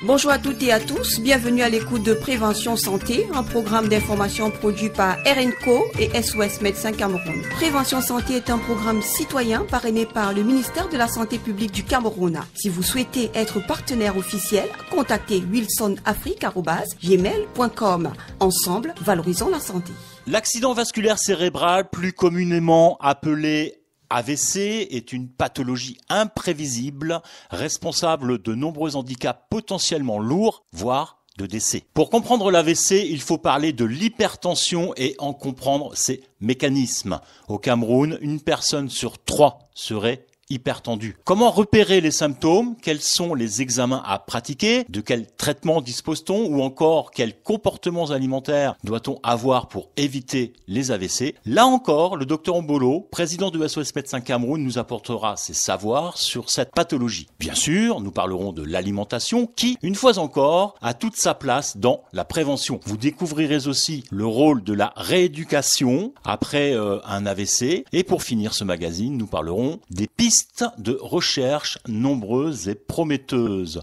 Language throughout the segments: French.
Bonjour à toutes et à tous, bienvenue à l'écoute de Prévention Santé, un programme d'information produit par RNCO et SOS Médecins Cameroun. Prévention Santé est un programme citoyen parrainé par le ministère de la Santé publique du Cameroun. Si vous souhaitez être partenaire officiel, contactez wilsonafrique@gmail.com. Ensemble, valorisons la santé. L'accident vasculaire cérébral, plus communément appelé AVC, est une pathologie imprévisible, responsable de nombreux handicaps potentiellement lourds, voire de décès. Pour comprendre l'AVC, il faut parler de l'hypertension et en comprendre ses mécanismes. Au Cameroun, une personne sur 3 serait hypertendu. Comment repérer les symptômes? Quels sont les examens à pratiquer? De quel traitement dispose-t-on? Ou encore, quels comportements alimentaires doit-on avoir pour éviter les AVC? Là encore, le docteur Ombolo, président de SOS Médecins Cameroun, nous apportera ses savoirs sur cette pathologie. Bien sûr, nous parlerons de l'alimentation qui, une fois encore, a toute sa place dans la prévention. Vous découvrirez aussi le rôle de la rééducation après un AVC. Et pour finir ce magazine, nous parlerons des pistes de recherche nombreuses et prometteuses.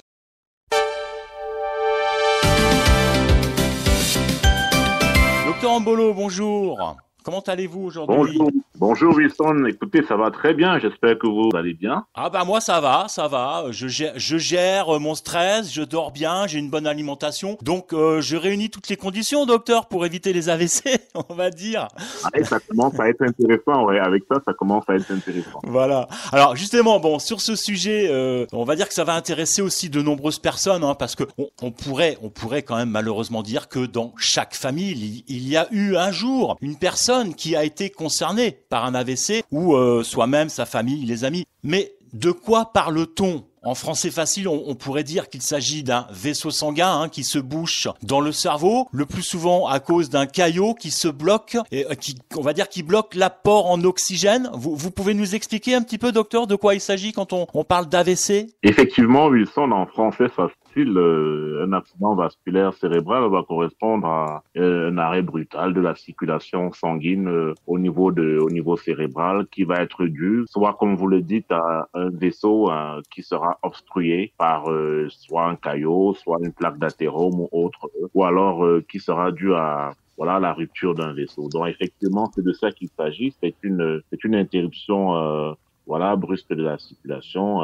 Docteur Ombolo, bonjour. Comment allez-vous aujourd'hui? Bonjour Wilson, écoutez, ça va très bien, j'espère que vous allez bien. Ah bah moi ça va, je gère mon stress, je dors bien, j'ai une bonne alimentation, donc je réunis toutes les conditions, docteur, pour éviter les AVC, on va dire. Allez, ça commence à être intéressant, ouais, avec ça commence à être intéressant. Voilà, alors justement, bon, sur ce sujet, on va dire que ça va intéresser aussi de nombreuses personnes, hein, parce que on pourrait quand même malheureusement dire que dans chaque famille, il y a eu un jour une personne qui a été concernée par un AVC ou soi-même, sa famille, les amis. Mais de quoi parle-t-on? En français facile, on pourrait dire qu'il s'agit d'un vaisseau sanguin qui se bouche dans le cerveau, le plus souvent à cause d'un caillot qui se bloque, et qui bloque l'apport en oxygène. Vous pouvez nous expliquer un petit peu, docteur, de quoi il s'agit quand on parle d'AVC? Effectivement, Wilson, en français facile, un accident vasculaire cérébral va correspondre à un arrêt brutal de la circulation sanguine au niveau cérébral qui va être dû, soit comme vous le dites, à un vaisseau qui sera obstrué par soit un caillot, soit une plaque d'athérome ou autre, ou alors qui sera dû à la rupture d'un vaisseau. Donc effectivement, c'est de ça qu'il s'agit. C'est une interruption brusque de la circulation,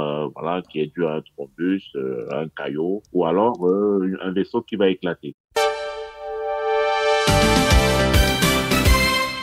qui est due à un thrombus, un caillot, ou alors un vaisseau qui va éclater.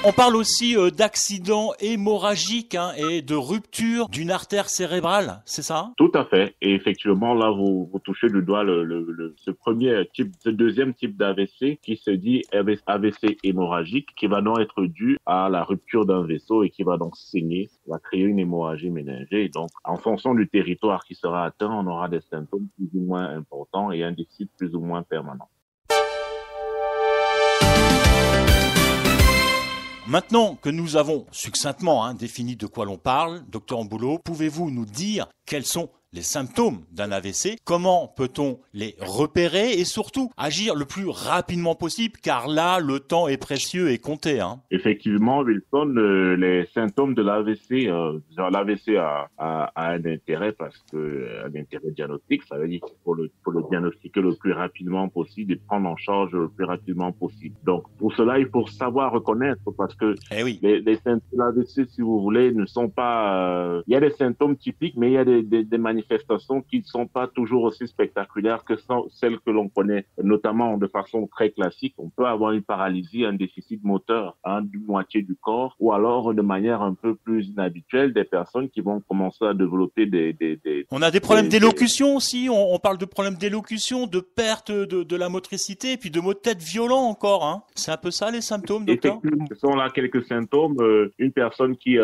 On parle aussi d'accidents hémorragiques et de rupture d'une artère cérébrale, c'est ça? Tout à fait. Et effectivement, là, vous touchez du doigt ce deuxième type d'AVC qui se dit AVC hémorragique, qui va donc être dû à la rupture d'un vaisseau et qui va donc saigner, va créer une hémorragie méningée. Et donc, en fonction du territoire qui sera atteint, on aura des symptômes plus ou moins importants et un déficit plus ou moins permanent. Maintenant que nous avons succinctement défini de quoi l'on parle, docteur Ombolo, pouvez-vous nous dire quels sont les symptômes d'un AVC? Comment peut-on les repérer et surtout agir le plus rapidement possible, car là, le temps est précieux et compté. Effectivement, Wilson, les symptômes de l'AVC, l'AVC a un intérêt parce que un intérêt diagnostique, ça veut dire qu'il faut le diagnostiquer le plus rapidement possible et prendre en charge le plus rapidement possible. Donc, pour cela, il faut savoir reconnaître parce que les symptômes de l'AVC, si vous voulez, ne sont pas... il y a des symptômes typiques, mais il y a des manifestations qui ne sont pas toujours aussi spectaculaires que celles que l'on connaît, notamment de façon très classique. On peut avoir une paralysie, un déficit moteur d'une moitié du corps, ou alors de manière un peu plus inhabituelle, des personnes qui vont commencer à développer On a des problèmes d'élocution aussi, on parle de problèmes d'élocution, de perte de la motricité, et puis de maux de tête violents encore. C'est un peu ça les symptômes, docteur? Effectivement, ce sont là quelques symptômes. Une personne qui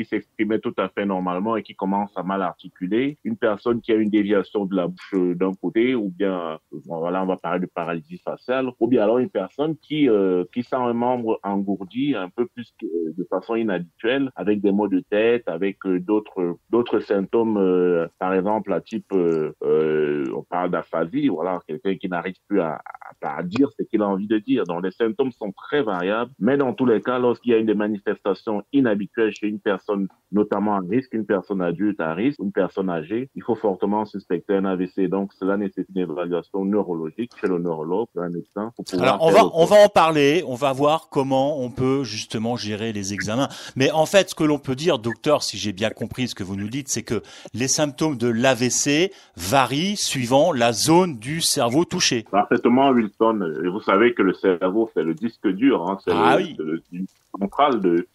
s'exprimait tout à fait normalement et qui commence à mal articuler, une personne qui a une déviation de la bouche d'un côté, ou bien, on va parler de paralysie faciale, ou bien alors une personne qui sent un membre engourdi un peu plus de façon inhabituelle, avec des maux de tête, avec d'autres symptômes, par exemple, à type, on parle d'aphasie, quelqu'un qui n'arrive plus à dire ce qu'il a envie de dire. Donc, les symptômes sont très variables, mais dans tous les cas, lorsqu'il y a une manifestation inhabituelle chez une personne, notamment à risque, une personne adulte à risque, une personne âgée, il faut fortement suspecter un AVC. Donc, cela nécessite une évaluation neurologique chez le neurologue, un médecin. Alors, on va en parler. On va voir comment on peut justement gérer les examens. Mais en fait, ce que l'on peut dire, docteur, si j'ai bien compris ce que vous nous dites, c'est que les symptômes de l'AVC varient suivant la zone du cerveau touchée. Parfaitement, Wilson. Vous savez que le cerveau, c'est le disque dur, hein, c'est le central du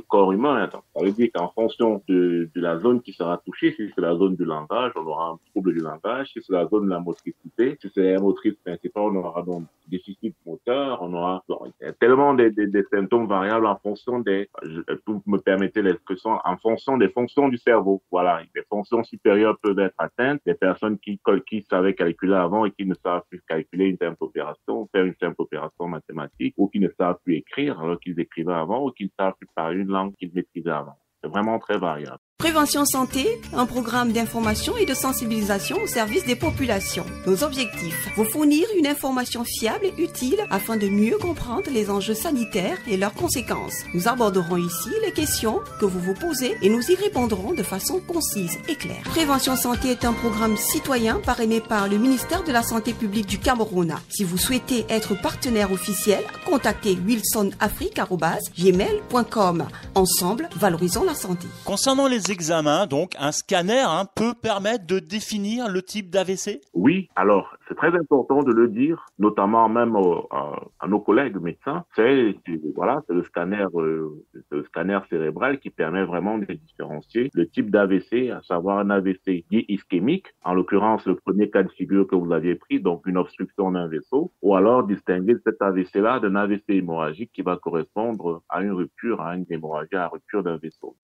corps humain. Ça veut dire qu'en fonction de la zone qui sera touchée, si c'est la zone du langage, on aura un trouble du langage. Si c'est la zone de la motricité, si c'est la motrice principale, on aura donc déficit moteur. On aura il y a tellement des symptômes variables en fonction vous me permettez l'expression, en fonction des fonctions du cerveau. Voilà, les fonctions supérieures peuvent être atteintes. Des personnes qui savaient calculer avant et qui ne savent plus calculer une simple opération, faire une simple opération mathématique, ou qui ne savent plus écrire alors qu'ils écrivaient avant, ou qui ne savent plus parler une langue qu'ils maîtrisaient avant. C'est vraiment très variable. Prévention Santé, un programme d'information et de sensibilisation au service des populations. Nos objectifs, vous fournir une information fiable et utile afin de mieux comprendre les enjeux sanitaires et leurs conséquences. Nous aborderons ici les questions que vous vous posez et nous y répondrons de façon concise et claire. Prévention Santé est un programme citoyen parrainé par le ministère de la Santé publique du Cameroun. Si vous souhaitez être partenaire officiel, contactez wilsonafrique@gmail.com. Ensemble, valorisons la santé. Concernant les examens, donc, un scanner peut permettre de définir le type d'AVC? Oui, alors, c'est très important de le dire, notamment même à nos collègues médecins. C'est le scanner cérébral qui permet vraiment de différencier le type d'AVC, à savoir un AVC dit ischémique, en l'occurrence le premier cas de figure que vous aviez pris, donc une obstruction d'un vaisseau, ou alors distinguer cet AVC-là d'un AVC hémorragique qui va correspondre à une rupture, à une hémorragie, à la rupture d'un vaisseau.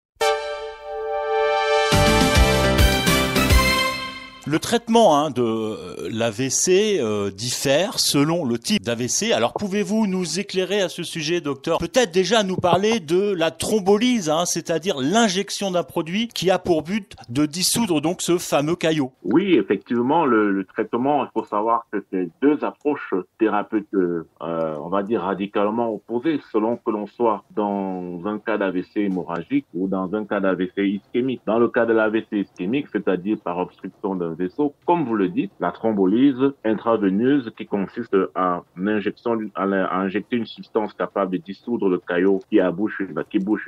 Le traitement de l'AVC diffère selon le type d'AVC. Alors, pouvez-vous nous éclairer à ce sujet, docteur? Peut-être déjà nous parler de la thrombolyse, c'est-à-dire l'injection d'un produit qui a pour but de dissoudre donc ce fameux caillot. Oui, effectivement, le traitement, il faut savoir que c'est deux approches thérapeutiques, on va dire radicalement opposées, selon que l'on soit dans un cas d'AVC hémorragique ou dans un cas d'AVC ischémique. Dans le cas de l'AVC ischémique, c'est-à-dire par obstruction d'un vaisseau, comme vous le dites, la thrombolyse intraveineuse qui consiste à injecter une substance capable de dissoudre le caillot qui bouche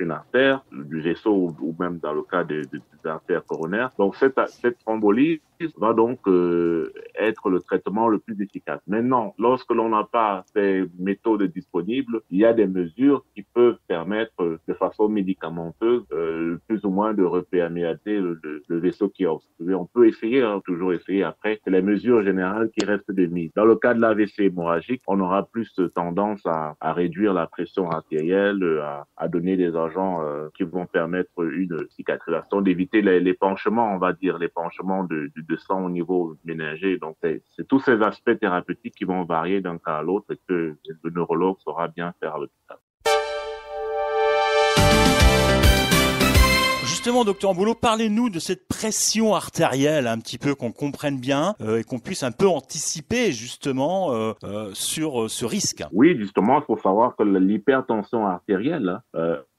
une artère du vaisseau ou même dans le cas des artères coronaires. Donc cette thrombolyse va donc être le traitement le plus efficace. Maintenant, lorsque l'on n'a pas ces méthodes disponibles, il y a des mesures qui peuvent permettre de façon médicamenteuse plus ou moins de repéramiater le vaisseau qui est obstrué. On peut essayer, toujours essayer. Après, c'est les mesures générales qui restent de mise. Dans le cas de l'AVC hémorragique, on aura plus tendance à réduire la pression artérielle, à donner des agents qui vont permettre une cicatrisation, d'éviter l'épanchement, on va dire, l'épanchement de sang au niveau méningé. Donc, c'est tous ces aspects thérapeutiques qui vont varier d'un cas à l'autre et que le neurologue saura bien faire à l'hôpital. Justement, docteur Mboulot, parlez-nous de cette pression artérielle, un petit peu qu'on comprenne bien et qu'on puisse un peu anticiper justement sur ce risque. Oui, justement, il faut savoir que l'hypertension artérielle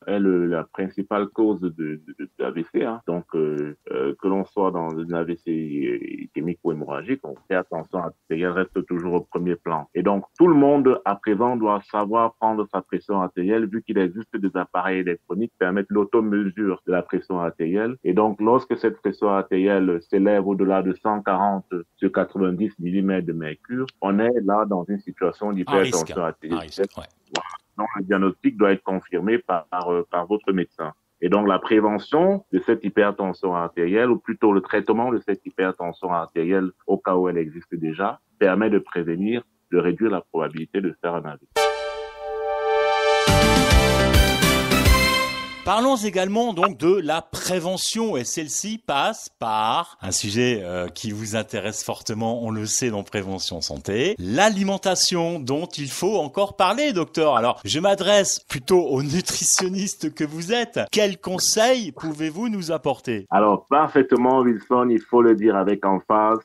est la principale cause de AVC. Donc, que l'on soit dans une AVC ischémique ou hémorragique, l'hypertension artérielle reste toujours au premier plan. Et donc, tout le monde à présent doit savoir prendre sa pression artérielle, vu qu'il existe des appareils électroniques qui permettent l'automesure de la pression artérielle. Et donc, lorsque cette pression artérielle s'élève au-delà de 140 sur 90 mm de mercure, on est là dans une situation d'hypertension artérielle. Donc, le diagnostic doit être confirmé par votre médecin. Et donc, la prévention de cette hypertension artérielle, ou plutôt le traitement de cette hypertension artérielle au cas où elle existe déjà, permet de prévenir, de réduire la probabilité de faire un AVC. Parlons également donc de la prévention et celle-ci passe par un sujet qui vous intéresse fortement, on le sait dans Prévention Santé, l'alimentation dont il faut encore parler, docteur. Alors, je m'adresse plutôt au nutritionniste que vous êtes. Quels conseils pouvez-vous nous apporter? Alors, parfaitement, Wilson, il faut le dire avec emphase,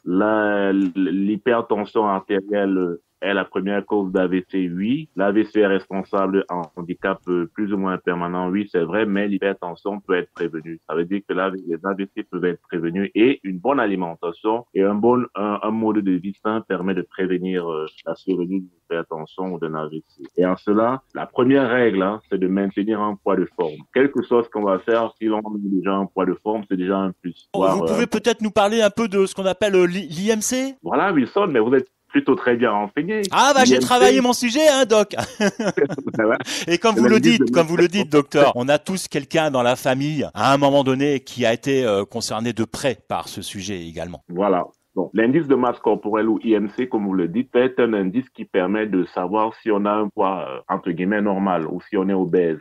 l'hypertension artérielle est la première cause d'AVC? Oui. L'AVC est responsable en handicap plus ou moins permanent? Oui, c'est vrai, mais l'hypertension peut être prévenue. Ça veut dire que les AVC peuvent être prévenus et une bonne alimentation et un mode de vie sain permet de prévenir la survenue d'une hypertension ou d'un AVC. Et en cela, la première règle, c'est de maintenir un poids de forme. Quelque chose qu'on va faire, si l'on a déjà un poids de forme, c'est déjà un plus. Vous pouvez peut-être nous parler un peu de ce qu'on appelle l'IMC? Voilà, Wilson, mais vous êtes plutôt très bien renseigné. Ah bah j'ai travaillé mon sujet, Doc. Et comme vous le dites, docteur, on a tous quelqu'un dans la famille à un moment donné qui a été concerné de près par ce sujet également. Voilà. Donc, l'indice de masse corporelle ou IMC, comme vous le dites, est un indice qui permet de savoir si on a un poids entre guillemets normal ou si on est obèse.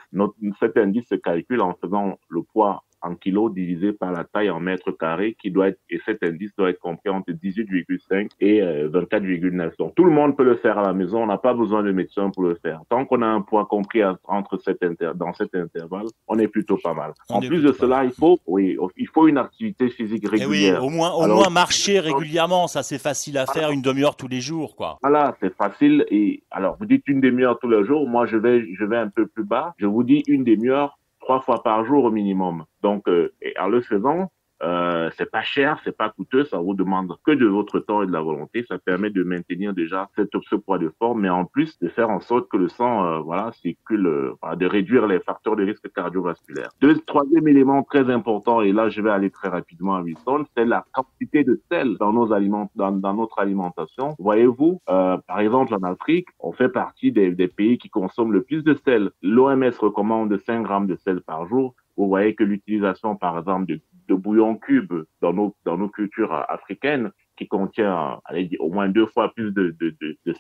Cet indice se calcule en faisant le poids en kilos divisé par la taille en mètres carrés et cet indice doit être compris entre 18,5 et 24,9. Donc, tout le monde peut le faire à la maison. On n'a pas besoin de médecin pour le faire. Tant qu'on a un poids compris dans cet intervalle, on est plutôt pas mal. En plus de cela, il faut une activité physique régulière. Et oui, au moins marcher régulièrement. Ça, c'est facile à faire, une demi-heure tous les jours, quoi. Voilà, c'est facile. Et alors, vous dites une demi-heure tous les jours. Moi, je vais un peu plus bas. Je vous dis une demi-heure 3 fois par jour au minimum. Donc, en le faisant, c'est pas cher, c'est pas coûteux, ça vous demande que de votre temps et de la volonté. Ça permet de maintenir déjà ce poids de forme, mais en plus de faire en sorte que le sang, circule, de réduire les facteurs de risque cardiovasculaire. Troisième élément très important, et là je vais aller très rapidement à Wilson, c'est la quantité de sel dans nos aliments, dans notre alimentation. Voyez-vous, par exemple en Afrique, on fait partie des pays qui consomment le plus de sel. L'OMS recommande 5 grammes de sel par jour. Vous voyez que l'utilisation, par exemple, de bouillon cube dans nos cultures africaines, qui contient, au moins 2 fois plus de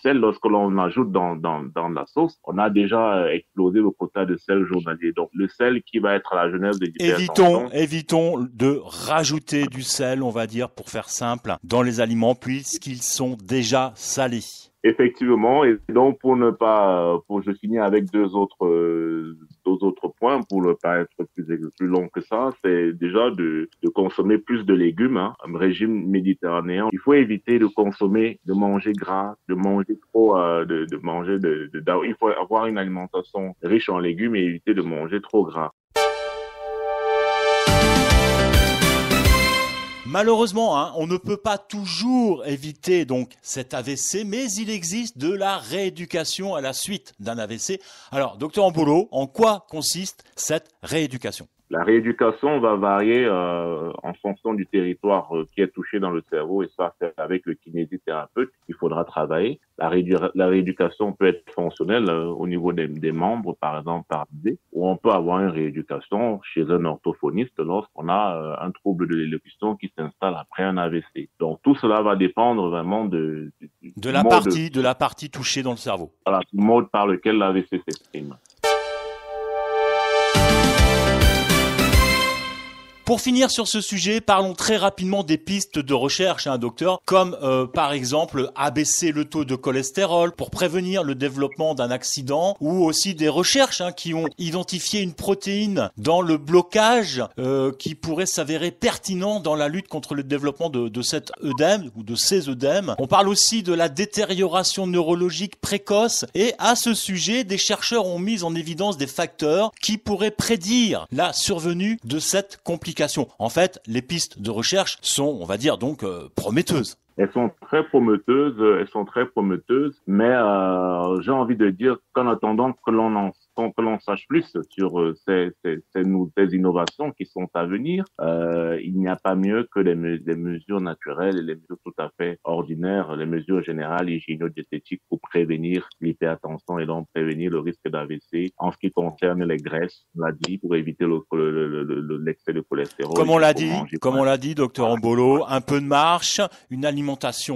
sel, lorsque l'on ajoute dans la sauce, on a déjà explosé le quota de sel journalier. Donc, le sel qui va être à la genèse de l'hypertension. Évitons de rajouter du sel, on va dire, pour faire simple, dans les aliments, puisqu'ils sont déjà salés. Effectivement, et donc je finis avec deux autres points pour ne pas être plus long que ça, c'est déjà de consommer plus de légumes, un régime méditerranéen. Il faut éviter de manger gras, de manger trop, il faut avoir une alimentation riche en légumes et éviter de manger trop gras. Malheureusement, on ne peut pas toujours éviter donc cet AVC, mais il existe de la rééducation à la suite d'un AVC. Alors, docteur Ambolo, en quoi consiste cette rééducation ? La rééducation va varier en fonction du territoire qui est touché dans le cerveau, et ça, c'est avec le kinésithérapeute qu'il faudra travailler. La rééducation peut être fonctionnelle au niveau des membres, par exemple paralysés, ou on peut avoir une rééducation chez un orthophoniste lorsqu'on a un trouble de l'élocution qui s'installe après un AVC. Donc tout cela va dépendre vraiment de la partie touchée dans le cerveau. Voilà, du mode par lequel l'AVC s'exprime. Pour finir sur ce sujet, parlons très rapidement des pistes de recherche, docteur, comme par exemple abaisser le taux de cholestérol pour prévenir le développement d'un accident, ou aussi des recherches qui ont identifié une protéine dans le blocage qui pourrait s'avérer pertinent dans la lutte contre le développement de cet œdème ou de ces œdèmes. On parle aussi de la détérioration neurologique précoce, et à ce sujet, des chercheurs ont mis en évidence des facteurs qui pourraient prédire la survenue de cette complication. En fait, les pistes de recherche sont, on va dire, donc prometteuses. Elles sont très prometteuses, mais j'ai envie de dire qu'en attendant que l'on sache plus sur ces innovations qui sont à venir, il n'y a pas mieux que les mesures naturelles et les mesures tout à fait ordinaires, les mesures générales hygiéno-diététiques pour prévenir l'hypertension et donc prévenir le risque d'AVC. En ce qui concerne les graisses, on l'a dit, pour éviter l'excès de cholestérol. Comme on l'a dit, docteur Ambolo, un peu de marche, une alimentation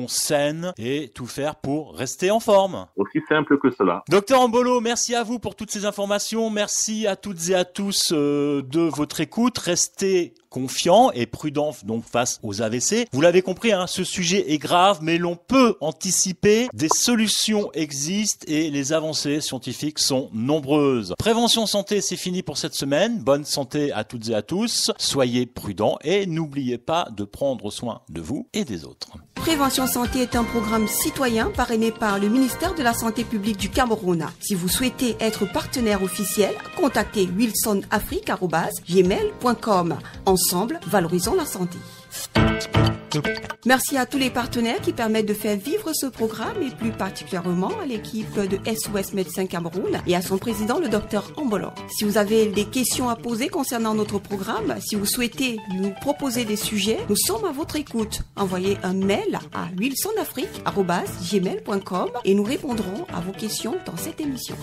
saine et tout faire pour rester en forme. Aussi simple que cela. Docteur Ambolo, merci à vous pour toutes ces informations. Merci à toutes et à tous de votre écoute. Restez confiant et prudent donc face aux AVC. Vous l'avez compris, ce sujet est grave, mais l'on peut anticiper. Des solutions existent et les avancées scientifiques sont nombreuses. Prévention santé, c'est fini pour cette semaine. Bonne santé à toutes et à tous. Soyez prudents et n'oubliez pas de prendre soin de vous et des autres. Prévention Santé est un programme citoyen parrainé par le ministère de la Santé publique du Cameroun. Si vous souhaitez être partenaire officiel, contactez wilsonafrique@gmail.com. Ensemble, valorisons la santé. Merci à tous les partenaires qui permettent de faire vivre ce programme et plus particulièrement à l'équipe de SOS Médecins Cameroun et à son président, le Dr Ambolo. Si vous avez des questions à poser concernant notre programme, si vous souhaitez nous proposer des sujets, nous sommes à votre écoute. Envoyez un mail à wilsonafrique@gmail.com et nous répondrons à vos questions dans cette émission.